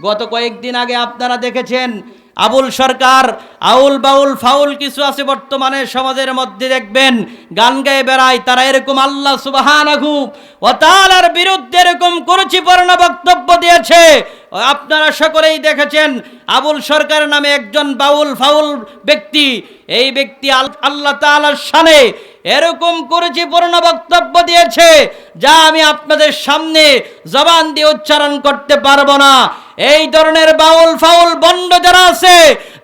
গত কয়েকদিন আগে আপনারা দেখেছেন আবুল সরকার, আউল বাউল ফাউল কিছু আছে বর্তমানে সমাজের মধ্যে, দেখবেন গান গায়ে বেড়ায়, তারা এরকম আল্লাহ সুবহানাহু ওয়া তাআলার বিরুদ্ধে এরকম কুরুচিপূর্ণ বক্তব্য দিয়েছে। আপনারা সকলেই দেখেছেন আবুল সরকার নামে একজন বাউল ফাউল ব্যক্তি, এই ব্যক্তি আল্লাহ তাআলার শানে এরকম কুরুচিপূর্ণ বক্তব্য দিয়েছে যা আমি আপনাদের সামনে জবান দিয়ে উচ্চারণ করতে পারবো না। এই ধরনের বাউল ফাউল বন্ড যারা আছে,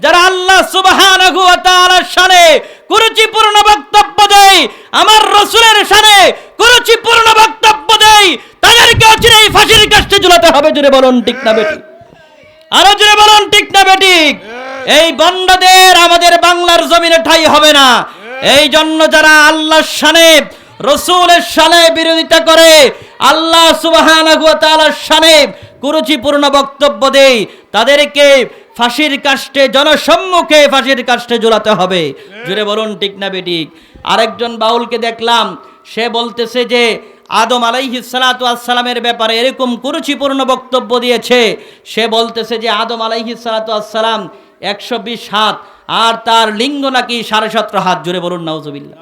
যারা আল্লাহ সুবহানাহু ওয়া তাআলার শানে কুরুচিপূর্ণ বক্তব্য দেয়, আমার রাসূলের শানে কুরুচিপূর্ণ বক্তব্য দেয়, তাদেরকে অচিরেই ফাঁসির কাস্টে ঝুলাতে হবে। জোরে বলুন ঠিক না বেঠিক? আরো জোরে বলুন ঠিক না বেঠিক? এই বন্ডদের আমাদের বাংলার জমিনে ঠাঁই হবে না। এই জন্য যারা আল্লাহর শানে রাসূলের শানে বিরোধিতা করে, আল্লাহ সুবহানাহু ওয়া তাআলার শানে কুরুচিপূর্ণ বক্তব্য দেয়, তাদেরকে ফাঁসির কাস্টে, জনসম্মুখে ফাঁসির কাস্টে ঝুলাতে হবে। জোরে বলুন ঠিক না বেঠিক? আরেকজন বাউলকে দেখলাম, সে বলতেছে যে আদম আলাইহিস সালাতু ওয়াস সালামের ব্যাপারে এরকম কুরুচিপূর্ণ বক্তব্য দিয়েছে। সে বলতেছে যে আদম আলাইহিস সালাতু ওয়াস সালাম 120 হাত আর তার লিঙ্গ নাকি 17.5 হাত। জোরে বলুন নাউজুবিল্লাহ।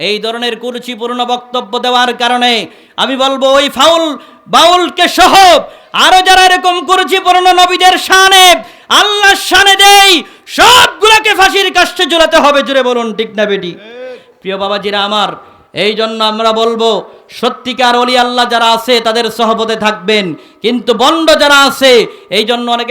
এই ধরনের কুরুচিপূর্ণ বক্তব্য দেওয়ার কারণে আমি বলবো ওই ফাউল বাউলকে সহ আরো যারা এরকম কুরুচিপূর্ণ নবীদের শানে, আল্লাহর শানে দেয়, সবগুলোকে ফাঁসির কাস্টে ঝুলাতে হবে। জোরে বলুন ঠিক না বেটি? প্রিয় বাবাজিরা আমার, এই জন্য আমরা বলবো সত্যিকার ওলি আল্লাহ যারা আছে তাদের সহবতে থাকবেন, কিন্তু বন্ড যারা আছে, এই জন্য অনেকে